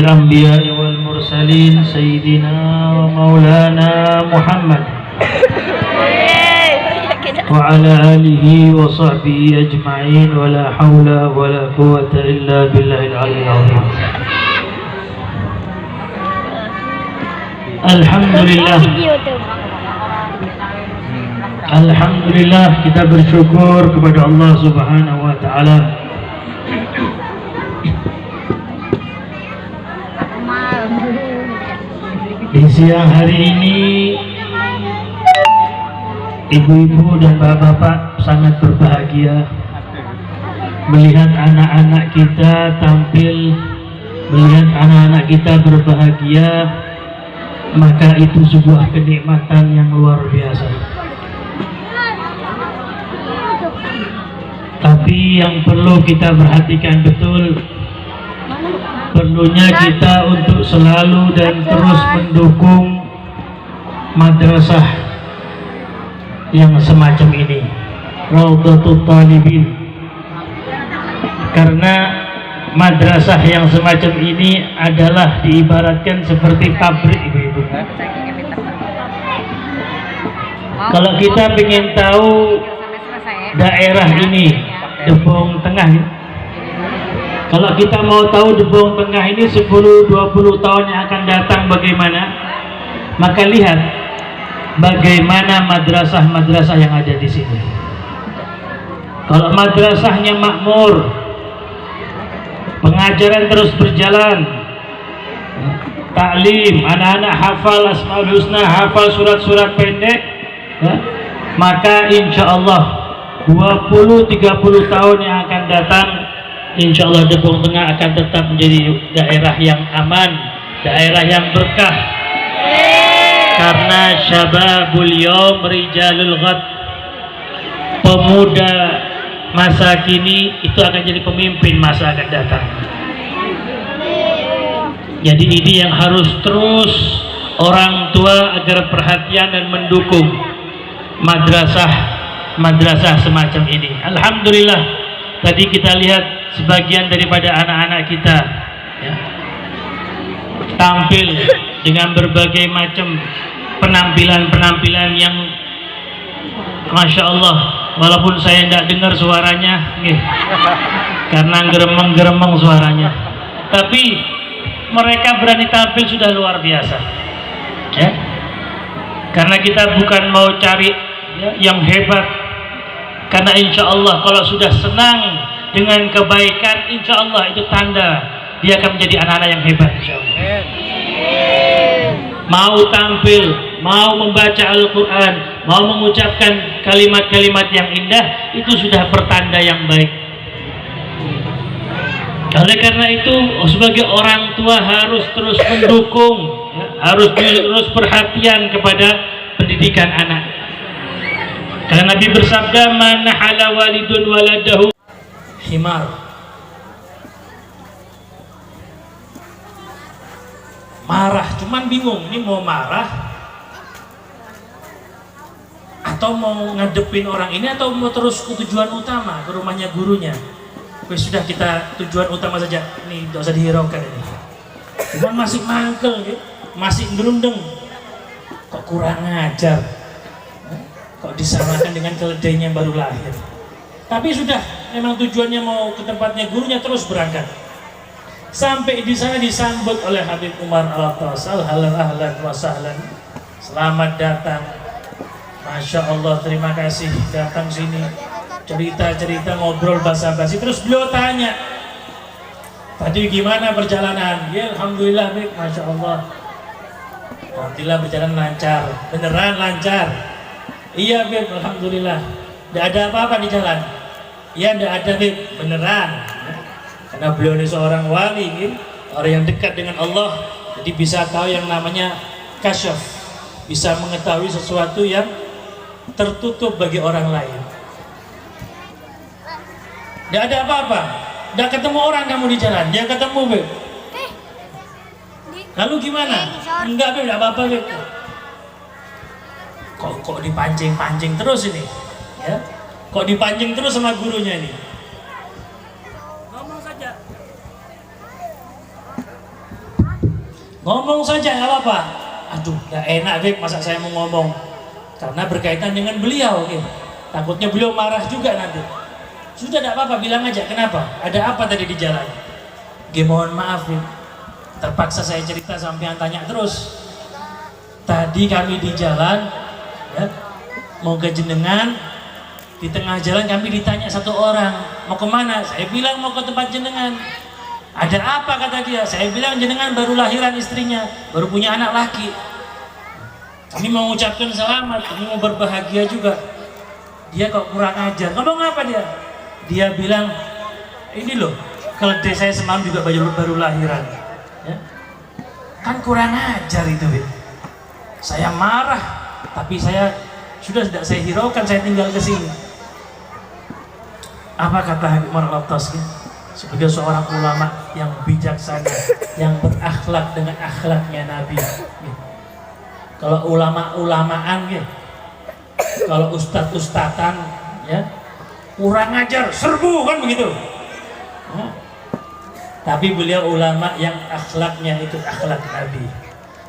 الأنبياء والمرسلين سيدنا ومولانا محمد وعلى آله وصحبه أجمعين ولا حول ولا قوة إلا بالله العلي العظيم. Alhamdulillah, kita bersyukur kepada Allah Subhanahu wa taala. Di siang hari ini ibu-ibu dan bapak-bapak sangat berbahagia melihat anak-anak kita tampil, melihat anak-anak kita berbahagia, maka itu sebuah kenikmatan yang luar biasa. Tapi yang perlu kita perhatikan betul, perlunya kita untuk selalu dan terus mendukung madrasah yang semacam ini, Raudhatul Talibin, karena madrasah yang semacam ini adalah diibaratkan seperti pabrik, ibu-ibu. Kalau kita ingin tahu daerah ini, Debong Tengah, kalau kita mau tahu Debong Tengah ini 10-20 tahun yang akan datang bagaimana, maka lihat bagaimana madrasah-madrasah yang ada di sini. Kalau madrasahnya makmur, pengajaran terus berjalan, taklim, anak-anak hafal Asmaul Husna, hafal surat-surat pendek, maka insya Allah 20-30 tahun yang akan datang, insya Allah Debong Tengah akan tetap menjadi daerah yang aman, daerah yang berkah. Karena syababul yawm rijalul ghad, pemuda masa kini itu akan jadi pemimpin masa akan datang. Jadi ini yang harus terus orang tua agar perhatian dan mendukung madrasah semacam ini. Alhamdulillah, tadi kita lihat sebagian daripada anak-anak kita ya, tampil dengan berbagai macam penampilan yang Masya Allah, walaupun saya tidak dengar suaranya karena geremeng-geremeng suaranya, tapi mereka berani tampil sudah luar biasa ya. Karena kita bukan mau cari ya, yang hebat, karena insya Allah kalau sudah senang dengan kebaikan, insya Allah itu tanda dia akan menjadi anak-anak yang hebat, insya Allah. Mau tampil, mau membaca Al-Quran, mau mengucapkan kalimat-kalimat yang indah, itu sudah pertanda yang baik. Oleh karena itu sebagai orang tua harus terus mendukung ya, harus terus perhatian kepada pendidikan anak. Karena Nabi bersabda, man nahala walidun waladahu himar. Marah, cuman bingung ini mau marah atau mau ngadepin orang ini atau mau terus ke tujuan utama, ke rumahnya gurunya. Sudah kita tujuan utama saja, ini tidak usah dihiraukan ini. Cuman masih mangkel gitu, masih gerundeng, kok kurang ajar, kok disamakan dengan keledainya yang baru lahir. Tapi sudah memang tujuannya mau ke tempatnya gurunya, terus berangkat. Sampai di sana disambut oleh Habib Umar Al-Tasal, ahlan wa sahlan, selamat datang, Masya Allah, terima kasih datang sini, cerita-cerita, ngobrol basa-basi. Terus beliau tanya, tadi gimana perjalanan? Ya Alhamdulillah baik, Masya Allah, Alhamdulillah berjalan lancar. Beneran lancar? Iya Beb, Alhamdulillah. Tidak ada apa-apa di jalan? Iya tidak ada Beb, beneran. Karena beliau ini seorang wali, gitu, orang yang dekat dengan Allah, jadi bisa tahu yang namanya kasyaf, bisa mengetahui sesuatu yang tertutup bagi orang lain. Tidak ada apa-apa, tidak ketemu orang kamu di jalan, dia ketemu Beb. Lalu gimana? Enggak Beb, tidak apa-apa Beb. Kok dipancing-pancing terus ini? Ya? Kok dipancing terus sama gurunya ini? Ngomong saja. Ngomong saja nggak apa-apa. Aduh, nggak enak Beb, masa saya mau ngomong karena berkaitan dengan beliau, gitu. Takutnya beliau marah juga nanti. Sudah tidak apa-apa, bilang aja kenapa, ada apa tadi di jalan. Mohon maaf Beb, terpaksa saya cerita sampai tanya terus. Tadi kami di jalan, ya, mau ke jenengan, di tengah jalan kami ditanya satu orang, mau kemana? Saya bilang mau ke tempat jenengan. Ada apa kata dia? Saya bilang jenengan baru lahiran istrinya, baru punya anak laki. Kami mau mengucapkan selamat, kami mau berbahagia juga. Dia kok kurang ajar. Ngomong apa dia? Dia bilang, ini loh, keledai saya semalam juga baru lahiran. Ya. Kan kurang ajar itu, Beb. Saya marah, tapi saya sudah tidak saya hiraukan, saya tinggal ke sini. Apa kata Habib Umar Al-Attas, ya? Sebagai seorang ulama yang bijaksana, yang berakhlak dengan akhlaknya Nabi. Ya. Kalau ulama-ulamaan, ya, kalau ustad-ustadan, ya, kurang ajar, serbu kan begitu. Ya. Tapi beliau ulama yang akhlaknya itu akhlak Nabi.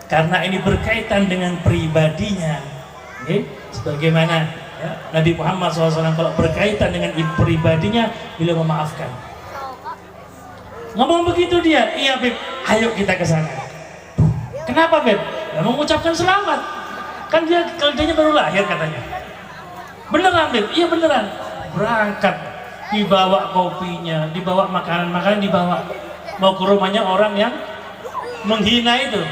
Karena ini berkaitan dengan pribadinya, ya. Sebagaimana ya, Nabi Muhammad SAW kalau berkaitan dengan pribadinya, beliau memaafkan. Ngomong begitu dia, iya Beb, ayo kita ke sana. Kenapa Beb? Ya, mengucapkan selamat. Kan dia keledainya baru lahir katanya. Beneran Beb? Iya beneran. Berangkat, dibawa kopinya, dibawa makanan-makanan, dibawa. Mau ke rumahnya orang yang menghina itu.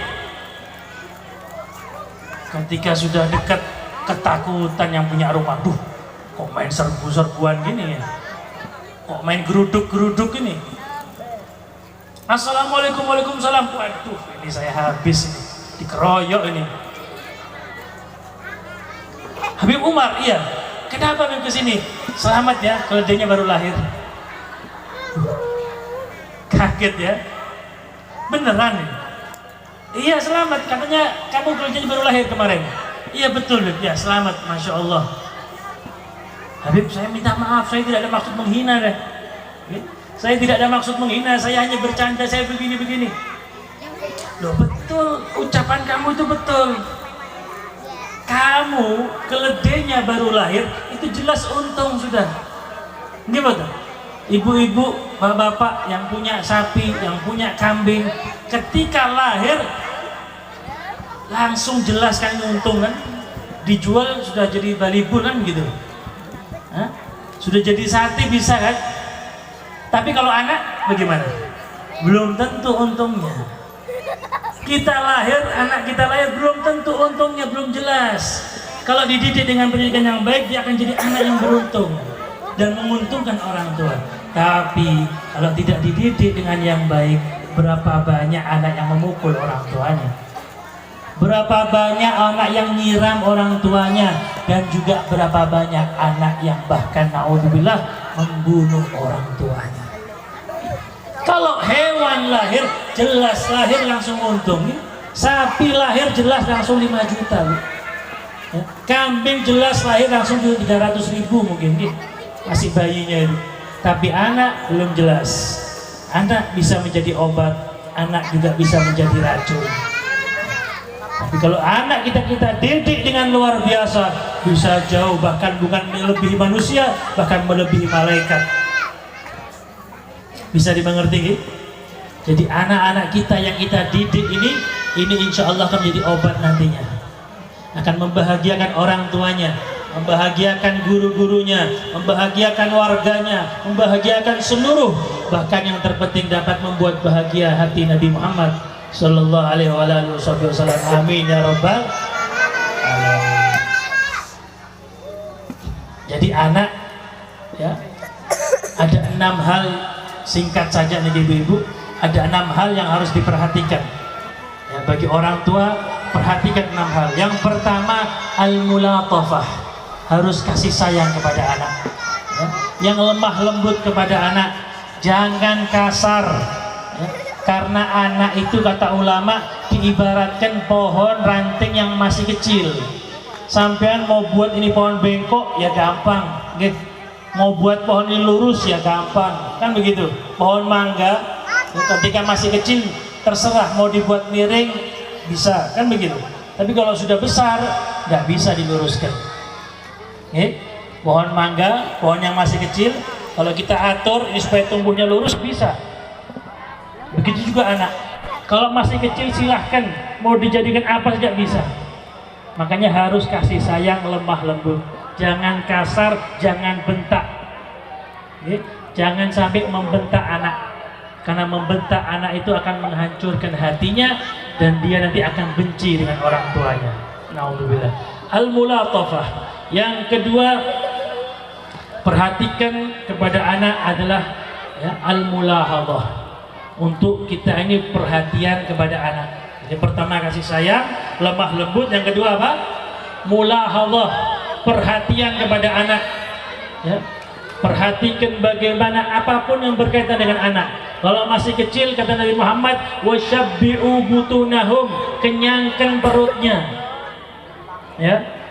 Ketika sudah dekat, ketakutan yang punya rumah. Duh, kok main serbu-serbuan gini ya? Kok main geruduk-geruduk ini? Assalamualaikum, waalaikumsalam. Waduh, ini saya habis ini, dikeroyok ini. Habib Umar, iya. Kenapa Habib kesini? Selamat ya, keledainya baru lahir. Kaget ya? Beneran ini? Iya selamat, katanya kamu keledainya baru lahir kemarin. Iya betul, ya selamat, Masya Allah. Habib, saya minta maaf, saya tidak ada maksud menghina deh. Saya tidak ada maksud menghina, saya hanya bercanda, saya begini-begini. Loh betul, ucapan kamu itu betul. Kamu keledainya baru lahir, itu jelas untung sudah. Gimana? Ibu-ibu, bapak-bapak yang punya sapi, yang punya kambing, ketika lahir langsung jelas kan untung kan, dijual sudah jadi balibur kan gitu. Hah? Sudah jadi sate bisa kan. Tapi kalau anak bagaimana? Belum tentu untungnya. Kita lahir, anak kita lahir belum tentu untungnya, belum jelas. Kalau dididik dengan pendidikan yang baik, dia akan jadi anak yang beruntung dan menguntungkan orang tua. Tapi kalau tidak dididik dengan yang baik, berapa banyak anak yang memukul orang tuanya, berapa banyak anak yang nyiram orang tuanya, dan juga berapa banyak anak yang bahkan naudzubillah membunuh orang tuanya. Kalau hewan lahir, jelas lahir langsung untung. Sapi lahir jelas langsung 5 juta. Kambing jelas lahir langsung 300.000 mungkin. Masih bayinya itu. Tapi anak belum jelas. Anak bisa menjadi obat, anak juga bisa menjadi racun. Tapi kalau anak kita didik dengan luar biasa, bisa jauh, bahkan bukan melebihi manusia, bahkan melebihi malaikat. Bisa dimengerti? Jadi anak-anak kita yang kita didik ini insya Allah akan menjadi obat nantinya. Akan membahagiakan orang tuanya, membahagiakan guru-gurunya, membahagiakan warganya, membahagiakan seluruh, bahkan yang terpenting dapat membuat bahagia hati Nabi Muhammad Sallallahu Alaihi Wasallam. Amin ya Rabbal Alamin. Jadi anak, ya, ada 6 hal, singkat saja nih ibu-ibu, ada 6 hal yang harus diperhatikan. Ya, bagi orang tua, perhatikan 6 hal. Yang pertama, al-mulatafah, harus kasih sayang kepada anak. Ya, yang lemah lembut kepada anak, jangan kasar. Ya, karena anak itu kata ulama diibaratkan pohon ranting yang masih kecil. Sampean mau buat ini pohon bengkok ya gampang, gitu. Mau buat pohon ini lurus ya gampang, kan begitu. Pohon mangga ketika masih kecil terserah mau dibuat miring bisa, kan begitu. Tapi kalau sudah besar nggak bisa diluruskan. Pohon mangga, pohon yang masih kecil, kalau kita atur ini supaya tumbuhnya lurus bisa. Begitu juga anak. Kalau masih kecil silahkan mau dijadikan apa saja bisa. Makanya harus kasih sayang, lemah lembut. Jangan kasar, jangan bentak. Jangan sampai membentak anak. Karena membentak anak itu akan menghancurkan hatinya dan dia nanti akan benci dengan orang tuanya. Naudzubillah. Al-mulatafah. Yang kedua, perhatikan kepada anak adalah al-mulahadhah. Untuk kita ini perhatian kepada anak. Yang pertama kasih sayang, lemah lembut. Yang kedua apa? Mulahadhah, perhatian kepada anak. Perhatikan bagaimana apapun yang berkaitan dengan anak. Kalau masih kecil kata Nabi Muhammad, wasyabbi'u butunahum, kenyangkan perutnya.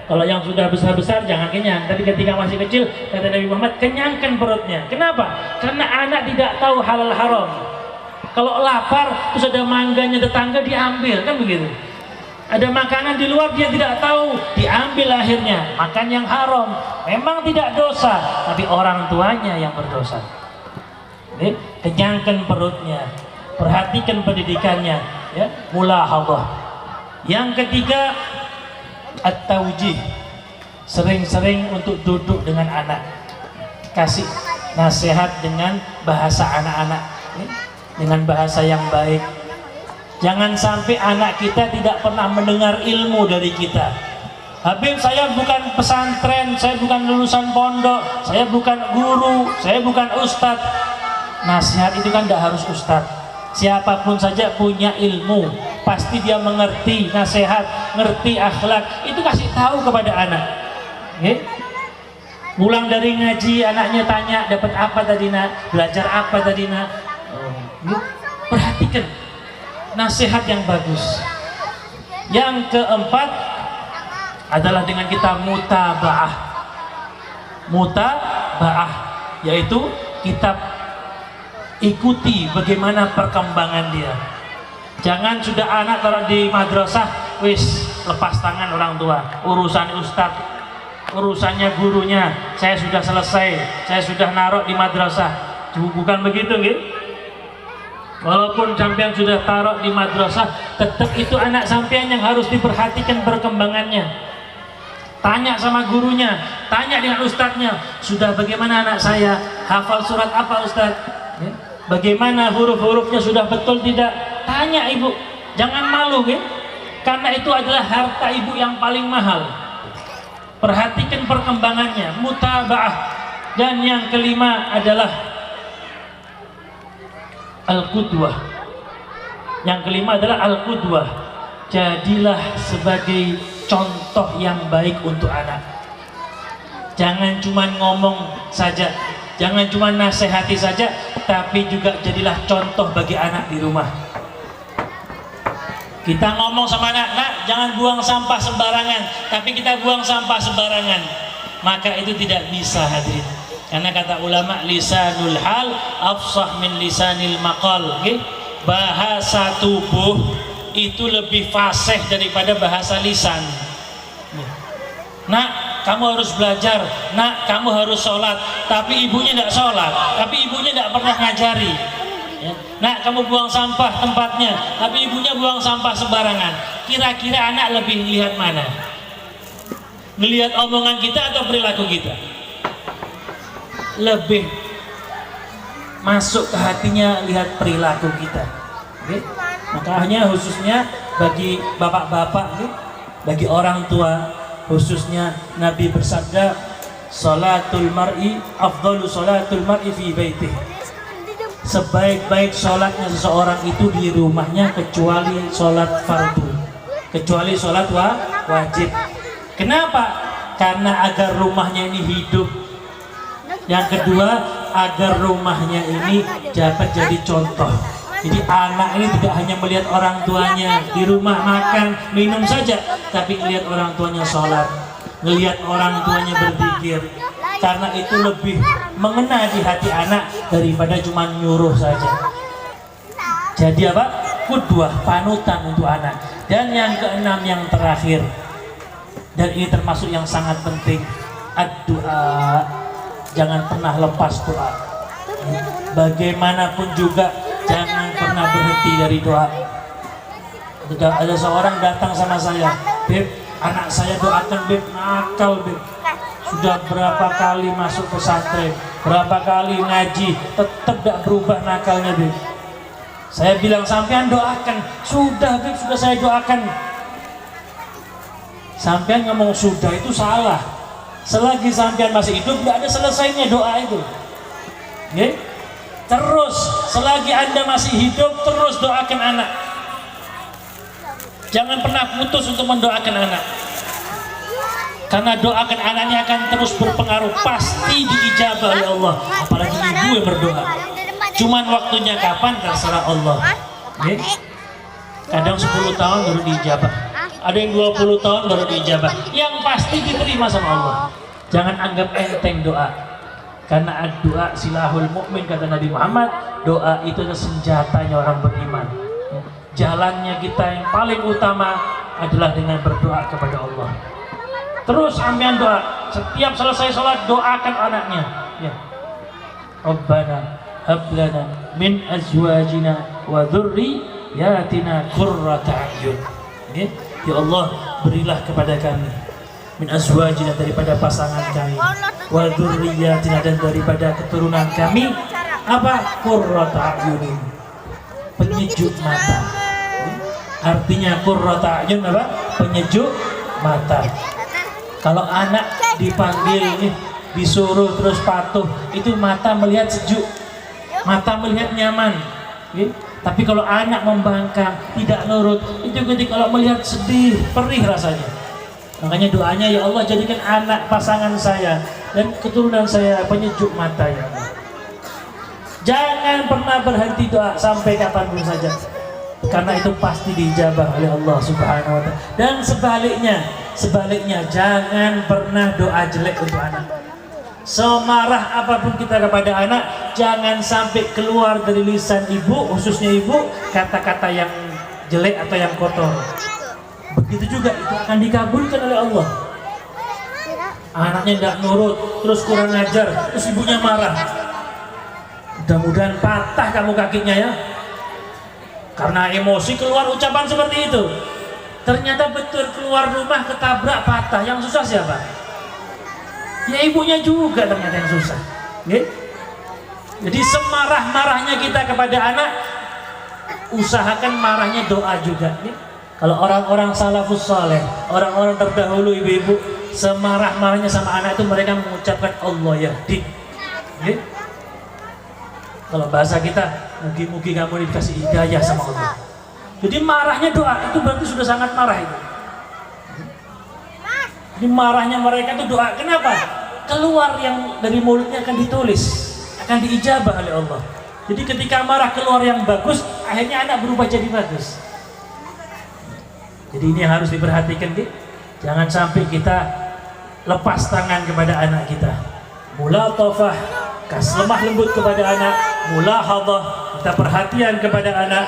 Kalau yang sudah besar-besar jangan kenyang, tapi ketika masih kecil kata Nabi Muhammad, kenyangkan perutnya. Kenapa? Karena anak tidak tahu halal haram. Kalau lapar terus ada mangganya tetangga diambil, kan begitu. Ada makanan di luar dia tidak tahu, diambil akhirnya, makan yang haram. Memang tidak dosa, tapi orang tuanya yang berdosa. Kenyangkan perutnya, perhatikan pendidikannya, mulahadhah. Yang ketiga, at-taujih, sering-sering untuk duduk dengan anak, kasih nasihat dengan bahasa anak-anak, dengan bahasa yang baik. Jangan sampai anak kita tidak pernah mendengar ilmu dari kita. Habib, saya bukan pesantren, saya bukan lulusan pondok, saya bukan guru, saya bukan ustadz. Nasihat itu kan tidak harus ustadz. Siapapun saja punya ilmu, pasti dia mengerti nasihat, ngerti akhlak. Itu kasih tahu kepada anak. Pulang dari ngaji, anaknya tanya, dapat apa tadi nak? Belajar apa tadi nak? Perhatikan nasihat yang bagus. Yang keempat adalah dengan kita mutaba'ah. Mutaba'ah yaitu kita ikuti bagaimana perkembangan dia. Jangan sudah anak taruh di madrasah, wis lepas tangan orang tua, urusan ustadz, urusannya gurunya, saya sudah selesai, saya sudah naruh di madrasah. Bukan begitu gitu. Walaupun sampean sudah taruh di madrasah, tetap itu anak sampean yang harus diperhatikan perkembangannya. Tanya sama gurunya, tanya dengan ustadznya, sudah bagaimana anak saya, hafal surat apa ustadz? Bagaimana huruf-hurufnya, sudah betul tidak? Tanya ibu, jangan malu karena itu adalah harta ibu yang paling mahal. Perhatikan perkembangannya, mutaba'ah. Dan yang kelima adalah al-qudwah. Yang kelima adalah al-qudwah. Jadilah sebagai contoh yang baik untuk anak. Jangan cuma ngomong saja, jangan cuma nasihati saja, tapi juga jadilah contoh bagi anak di rumah. Kita ngomong sama anak, nak jangan buang sampah sembarangan, tapi kita buang sampah sembarangan, maka itu tidak bisa, hadirin. Karena kata ulama, lisanul hal afsah min lisanil maqal. Bahasa tubuh itu lebih fasih daripada bahasa lisan. Nak, kamu harus belajar, nak kamu harus sholat, tapi ibunya tidak sholat, tapi ibunya tidak pernah ngajari. Nak, kamu buang sampah tempatnya, tapi ibunya buang sampah sembarangan. Kira-kira anak lebih lihat mana? Melihat omongan kita atau perilaku kita? Lebih masuk ke hatinya lihat perilaku kita. Makanya khususnya bagi bapak-bapak, bagi orang tua, khususnya Nabi bersabda, salatul mar'i afdalu salatul mar'i fi baitih. Sebaik-baik sholatnya seseorang itu di rumahnya, kecuali sholat fardu, kecuali sholat wajib. Kenapa? Karena agar rumahnya ini hidup. Yang kedua, agar rumahnya ini dapat jadi contoh. Jadi anak ini tidak hanya melihat orang tuanya di rumah makan, minum saja, tapi melihat orang tuanya sholat, melihat orang tuanya berzikir. Karena itu lebih mengena di hati anak daripada cuma nyuruh saja. Jadi apa? qudwah, panutan untuk anak. Dan yang keenam, yang terakhir, dan ini termasuk yang sangat penting, ad-doa. Jangan pernah lepas doa. Bagaimanapun juga jangan pernah berhenti dari doa. Ada seorang datang sama saya, "Beb, anak saya doakan Beb, nakal Beb. Sudah berapa kali masuk pesantren, berapa kali ngaji, tetap tidak berubah nakalnya Beb." Saya bilang, "Sampean doakan." "Sudah Beb, sudah saya doakan." Sampean ngomong sudah itu salah. Selagi sampean masih hidup, tidak ada selesainya doa itu. Okay? Terus, selagi Anda masih hidup, terus doakan anak. Jangan pernah putus untuk mendoakan anak. Karena doakan anaknya akan terus berpengaruh, pasti diijabah oleh Allah. Apalagi ibu yang berdoa. Cuman waktunya kapan terserah Allah. Okay? Kadang 10 tahun baru diijabah. Ada yang 20 tahun baru diijabah. Yang pasti diterima sama Allah. Jangan anggap enteng doa. Karena doa silahul mukmin, kata Nabi Muhammad. Doa itu adalah senjatanya orang beriman. Jalannya kita yang paling utama adalah dengan berdoa kepada Allah. Terus ambil doa. Setiap selesai sholat doakan anaknya. Ya. Rabbana hablana min azwajina wa dzurriyyatina qurrata a'yun. Ya Allah, berilah kepada kami min azwajina, daripada pasangan kami, wa dzurriyyatina, dan daripada keturunan kami, apa? Qurrata a'yunin, penyejuk mata. Artinya qurrata a'yun apa? Penyejuk mata. Kalau anak dipanggil nih, disuruh terus patuh, itu mata melihat sejuk, mata melihat nyaman. Tapi kalau anak membangkang, tidak nurut, itu ketika kalau melihat sedih, perih rasanya. Makanya doanya, ya Allah, jadikan anak pasangan saya dan keturunan saya penyejuk mata, ya Allah. Jangan pernah berhenti doa sampai kapanpun saja, karena itu pasti diijabah oleh Allah Subhanahu wa Ta'ala. Dan sebaliknya jangan pernah doa jelek untuk anak. Semarah apapun kita kepada anak, jangan sampai keluar dari lisan ibu, khususnya ibu, kata-kata yang jelek atau yang kotor. Begitu juga itu akan dikabulkan oleh Allah. Anaknya tidak nurut, terus kurang ajar, terus ibunya marah. Mudah-mudahan patah kamu kakinya ya. Karena emosi keluar ucapan seperti itu. Ternyata betul keluar rumah ketabrak patah. Yang susah siapa? Ya ibunya juga ternyata yang susah. Jadi semarah-marahnya kita kepada anak, usahakan marahnya doa juga. Kalau orang-orang salafus saleh, orang-orang terdahulu, ibu-ibu, semarah-marahnya sama anak itu mereka mengucapkan Allah yahdi. Kalau bahasa kita, mugi-mugi kamu dikasih hidayah sama Allah. Jadi marahnya doa, itu berarti sudah sangat marah itu. Jadi marahnya mereka itu doa. Kenapa? Keluar yang dari mulutnya akan ditulis, akan diijabah oleh Allah. Jadi ketika marah keluar yang bagus, akhirnya anak berubah jadi bagus. Jadi ini harus diperhatikan, jangan sampai kita lepas tangan kepada anak kita. Mulatafah, kasih lemah lembut kepada anak. Mulahadhah, kita perhatian kepada anak.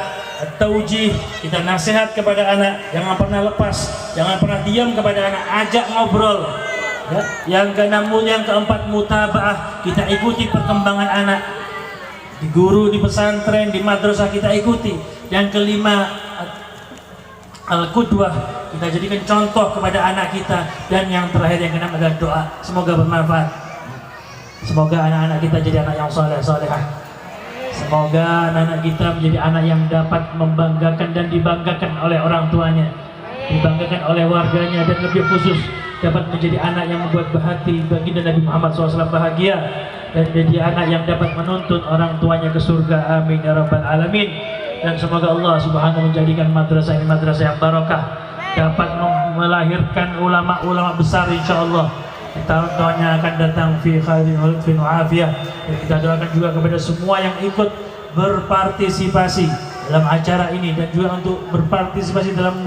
Taujih, kita nasihat kepada anak. Jangan pernah lepas, jangan pernah diam kepada anak, ajak ngobrol. Ya. Yang keenam, yang keempat, mutabaah, kita ikuti perkembangan anak. Di guru, di pesantren, di madrasah kita ikuti. Yang kelima, al-qudwah, kita jadikan contoh kepada anak kita. Dan yang terakhir, yang keenam adalah doa. Semoga bermanfaat. Semoga anak-anak kita jadi anak yang saleh-salehah. Semoga anak-anak kita menjadi anak yang dapat membanggakan dan dibanggakan oleh orang tuanya, dibanggakan oleh warganya, dan lebih khusus dapat menjadi anak yang membuat baginda Nabi Muhammad SAW bahagia, dan menjadi anak yang dapat menuntun orang tuanya ke surga. Amin ya rabbal alamin. Dan semoga Allah Subhanahu menjadikan madrasah ini madrasah yang barakah, dapat melahirkan ulama-ulama besar insyaallah. Tahun-tahunnya akan datang fi khairin wa afiyah. Dan kita doakan juga kepada semua yang ikut berpartisipasi dalam acara ini dan juga untuk berpartisipasi dalam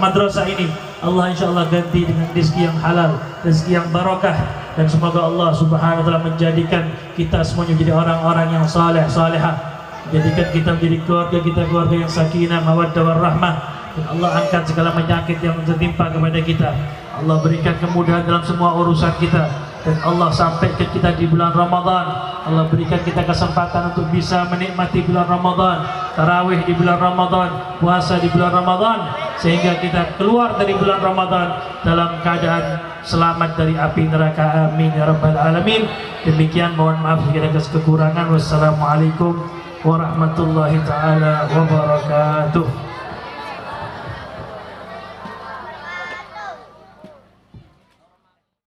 madrasah ini. Allah insyaallah ganti dengan rezeki yang halal, rezeki yang barakah, dan semoga Allah Subhanahu wa taala menjadikan kita semuanya menjadi orang-orang yang saleh salehah, Jadikan kita menjadi keluarga kita keluarga yang sakinah, mawaddah warahmah. Dan Allah angkat segala penyakit yang tertimpa kepada kita. Allah berikan kemudahan dalam semua urusan kita. Dan Allah sampaikan kita di bulan Ramadan. Allah berikan kita kesempatan untuk bisa menikmati bulan Ramadan, tarawih di bulan Ramadan, puasa di bulan Ramadan, sehingga kita keluar dari bulan Ramadan dalam keadaan selamat dari api neraka. Amin ya rabbal alamin. Demikian, mohon maaf jika ada kekurangan. Wassalamualaikum warahmatullahi taala wabarakatuh.